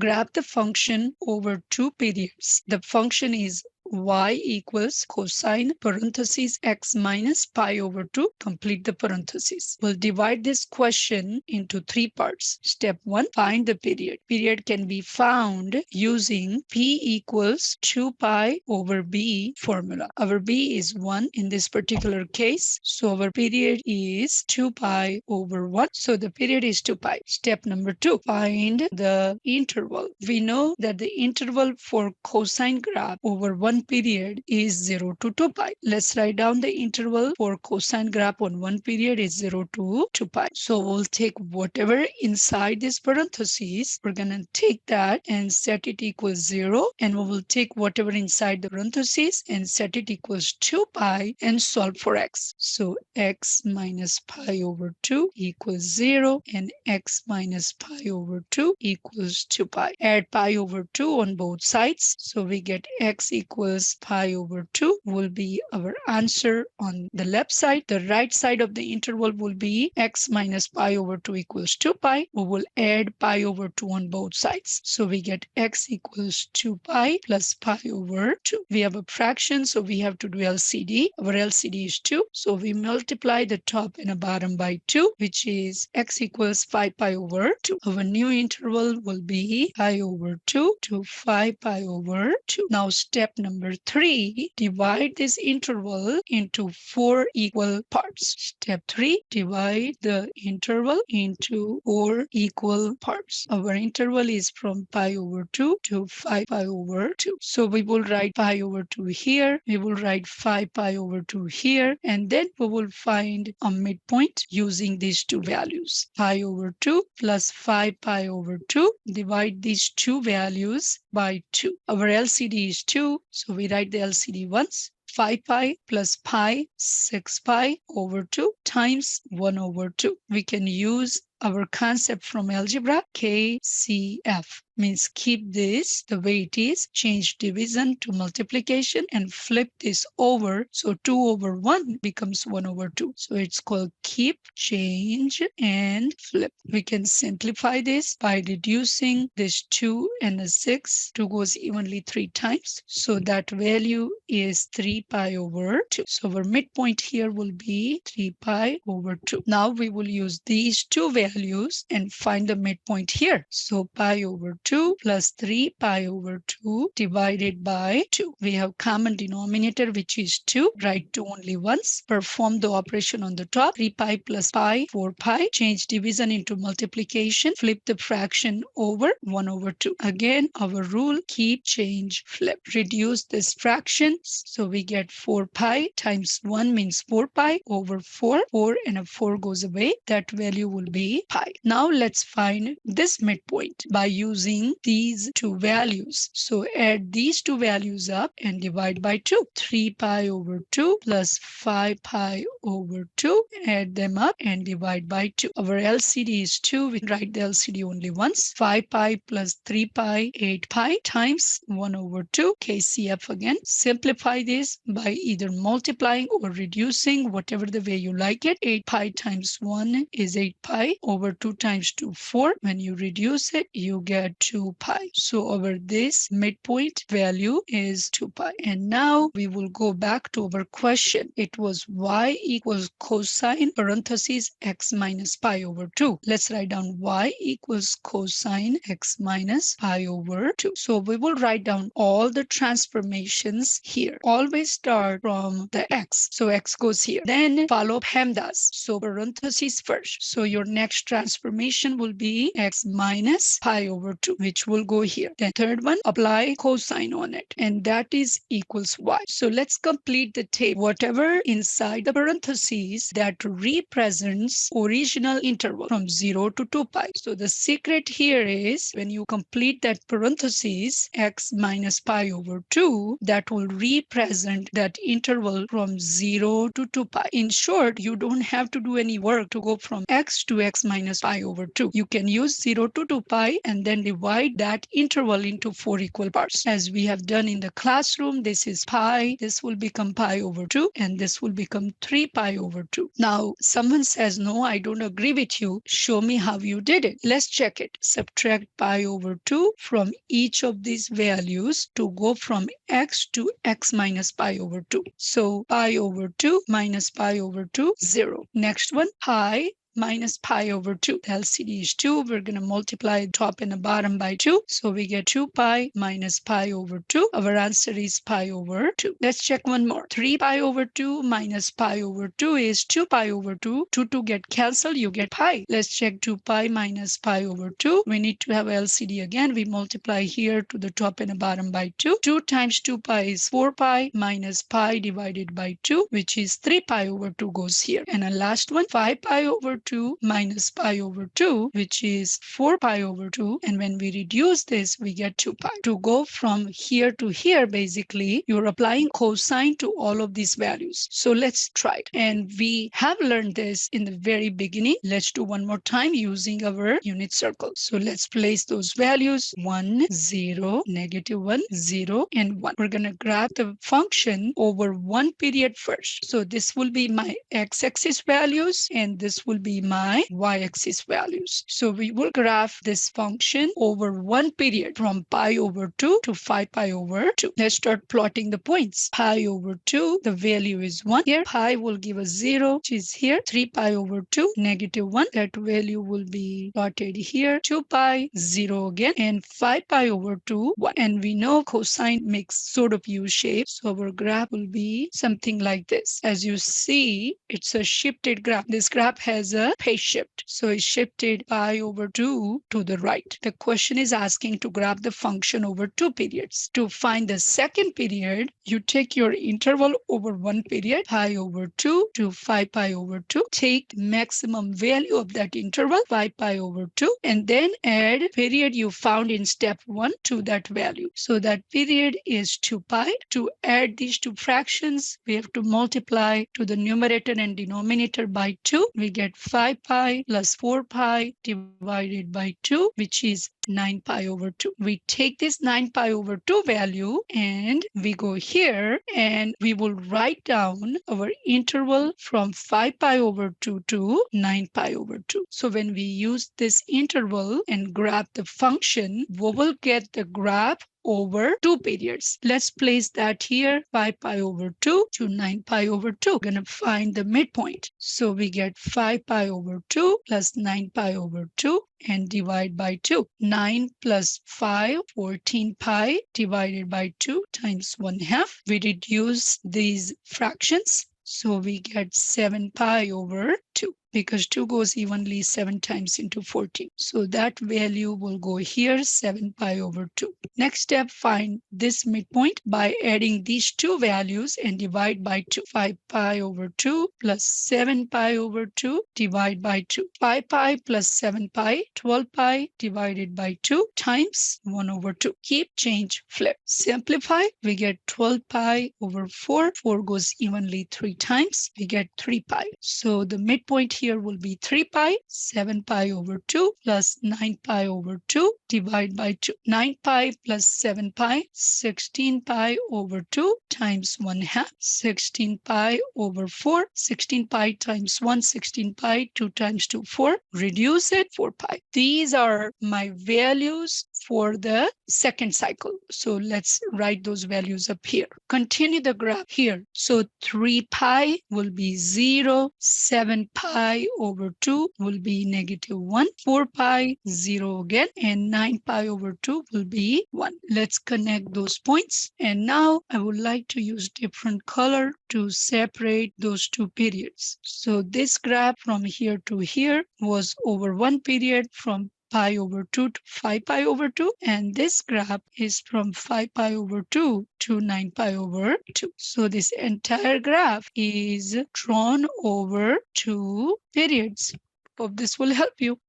graph the function over 2 periods. The function is y equals cosine parentheses x minus pi over 2. Complete the parentheses. We'll divide this question into 3 parts. Step 1, find the period. Period can be found using p equals 2 pi over b formula. Our b is 1 in this particular case. So our period is 2 pi over 1. So the period is 2 pi. Step number 2, find the interval. We know that the interval for cosine graph over 1 period is 0 to 2 pi. Let's write down the interval for cosine graph on 1 period is 0 to 2 pi. So we'll take whatever inside this parentheses, we're going to take that and set it equals 0, and we will take whatever inside the parentheses and set it equals 2 pi and solve for x. So x minus pi over 2 equals 0 and x minus pi over 2 equals 2 pi. Add pi over 2 on both sides. So we get x equals pi over 2 will be our answer on the left side. The right side of the interval will be x minus pi over 2 equals 2 pi. We will add pi over 2 on both sides. So we get x equals 2 pi plus pi over 2. We have a fraction, so we have to do LCD. Our LCD is 2. So we multiply the top and the bottom by 2, which is x equals 5 pi over 2. Our new interval will be pi over 2 to 5 pi over 2. Now step number 3, divide this interval into 4 equal parts. Step 3, divide the interval into 4 equal parts. Our interval is from pi over 2 to 5 pi over 2. So we will write pi over 2 here. We will write 5 pi over 2 here. And then we will find a midpoint using these two values. Pi over 2 plus 5 pi over 2. Divide these two values by 2. Our LCD is 2. So we write the LCD once. 5 pi plus pi, 6 pi over 2 times 1 over 2. We can use our concept from algebra, KCF. Means keep this the way it is, change division to multiplication and flip this over. So 2 over 1 becomes 1 over 2. So it's called keep, change, and flip. We can simplify this by reducing this 2 and the 6. 2 goes evenly 3 times. So that value is 3 pi over 2. So our midpoint here will be 3 pi over 2. Now we will use these two values and find the midpoint here. So pi over 2 plus 3 pi over 2 divided by 2. We have common denominator, which is 2. Write 2 only once. Perform the operation on the top. 3 pi plus pi, 4 pi. Change division into multiplication. Flip the fraction over 1 over 2. Again, our rule, keep, change, flip. Reduce this fraction. So we get 4 pi times 1 means 4 pi over 4. 4 and a 4 goes away. That value will be pi. Now let's find this midpoint by using these two values. So add these two values up and divide by 2. 3 pi over 2 plus 5 pi over 2. Add them up and divide by 2. Our LCD is 2. We write the LCD only once. 5 pi plus 3 pi, 8 pi times 1 over 2. KCF again. Simplify this by either multiplying or reducing, whatever the way you like it. 8 pi times 1 is 8 pi over 2 times 2, 4. When you reduce it, you get 2 pi. So over this midpoint value is 2 pi. And now we will go back to our question. It was y equals cosine parentheses x minus pi over 2. Let's write down y equals cosine x minus pi over 2. So we will write down all the transformations here. Always start from the x. So x goes here. Then follow PEMDAS. So parentheses first. So your next transformation will be x minus pi over 2, which will go here. Then third one, apply cosine on it, and that is equals y. So let's complete the table. Whatever inside the parentheses that represents original interval from 0 to 2 pi. So the secret here is when you complete that parentheses x minus pi over 2, that will represent that interval from 0 to 2 pi. In short, you don't have to do any work to go from x to x minus pi over 2. You can use 0 to 2 pi and then divide that interval into 4 equal parts. As we have done in the classroom, this is pi, this will become pi over 2, and this will become 3 pi over 2. Now, someone says, no, I don't agree with you. Show me how you did it. Let's check it. Subtract pi over 2 from each of these values to go from x to x minus pi over 2. So pi over 2 minus pi over 2, 0. Next one, pi minus pi over 2. The LCD is 2. We're going to multiply top and the bottom by 2. So we get 2 pi minus pi over 2. Our answer is pi over 2. Let's check one more. 3 pi over 2 minus pi over 2 is 2 pi over 2. 2 get cancelled, you get pi. Let's check 2 pi minus pi over 2. We need to have LCD again. We multiply here to the top and the bottom by 2. 2 times 2 pi is 4 pi minus pi divided by 2, which is 3 pi over 2 goes here. And the last one, 5 pi over 2 minus pi over 2, which is 4 pi over 2. And when we reduce this, we get 2 pi. To go from here to here, basically, you're applying cosine to all of these values. So let's try it. And we have learned this in the very beginning. Let's do one more time using our unit circle. So let's place those values 1, 0, -1, 0, and 1. We're going to graph the function over one period first. So this will be my x-axis values, and this will be my y-axis values. So we will graph this function over one period from pi over 2 to 5 pi over 2. Let's start plotting the points. Pi over 2, the value is 1 here. Pi will give us 0, which is here. 3 pi over 2, -1. That value will be plotted here. 2 pi, 0 again. And 5 pi over 2, 1. And we know cosine makes sort of U shape. So our graph will be something like this. As you see, it's a shifted graph. This graph has a phase shift. So it's shifted pi over 2 to the right. The question is asking to graph the function over 2 periods. To find the second period, you take your interval over one period, pi over 2 to 5 pi over 2. Take maximum value of that interval, 5 pi over 2, and then add period you found in step 1 to that value. So that period is 2 pi. To add these two fractions, we have to multiply to the numerator and denominator by 2. We get 5 pi plus 4 pi divided by 2, which is 9 pi over 2. We take this 9 pi over 2 value and we go here and we will write down our interval from 5 pi over 2 to 9 pi over 2. So when we use this interval and graph the function, we will get the graph over 2 periods. Let's place that here, 5 pi over 2 to 9 pi over 2. We're going to find the midpoint. So we get 5 pi over 2 plus 9 pi over 2 and divide by 2. 9 plus 5, 14 pi divided by 2 times 1/2. We reduce these fractions. So we get 7 pi over 2. Because 2 goes evenly 7 times into 14. So that value will go here, 7 pi over 2. Next step, find this midpoint by adding these two values and divide by 2. 5 pi over 2 plus 7 pi over 2 divide by 2. 5 pi plus 7 pi, 12 pi divided by 2 times 1 over 2. Keep, change, flip. Simplify, we get 12 pi over 4. 4 goes evenly 3 times. We get 3 pi. So the midpoint here will be 3 pi, 7 pi over 2 plus 9 pi over 2 divide by 2. 9 pi plus 7 pi, 16 pi over 2 times 1/2. 16 pi over 4, 16 pi times 1, 16 pi, 2 times 2, 4. Reduce it, 4 pi. These are my values for the second cycle. So let's write those values up here. Continue the graph here. So 3 pi will be 0, 7 pi over 2 will be -1, 4 pi, 0 again, and 9 pi over 2 will be 1. Let's connect those points. And now I would like to use different color to separate those two periods. So this graph from here to here was over one period from pi over 2 to 5 pi over 2, and this graph is from 5 pi over 2 to 9 pi over 2. So this entire graph is drawn over two periods. Hope this will help you.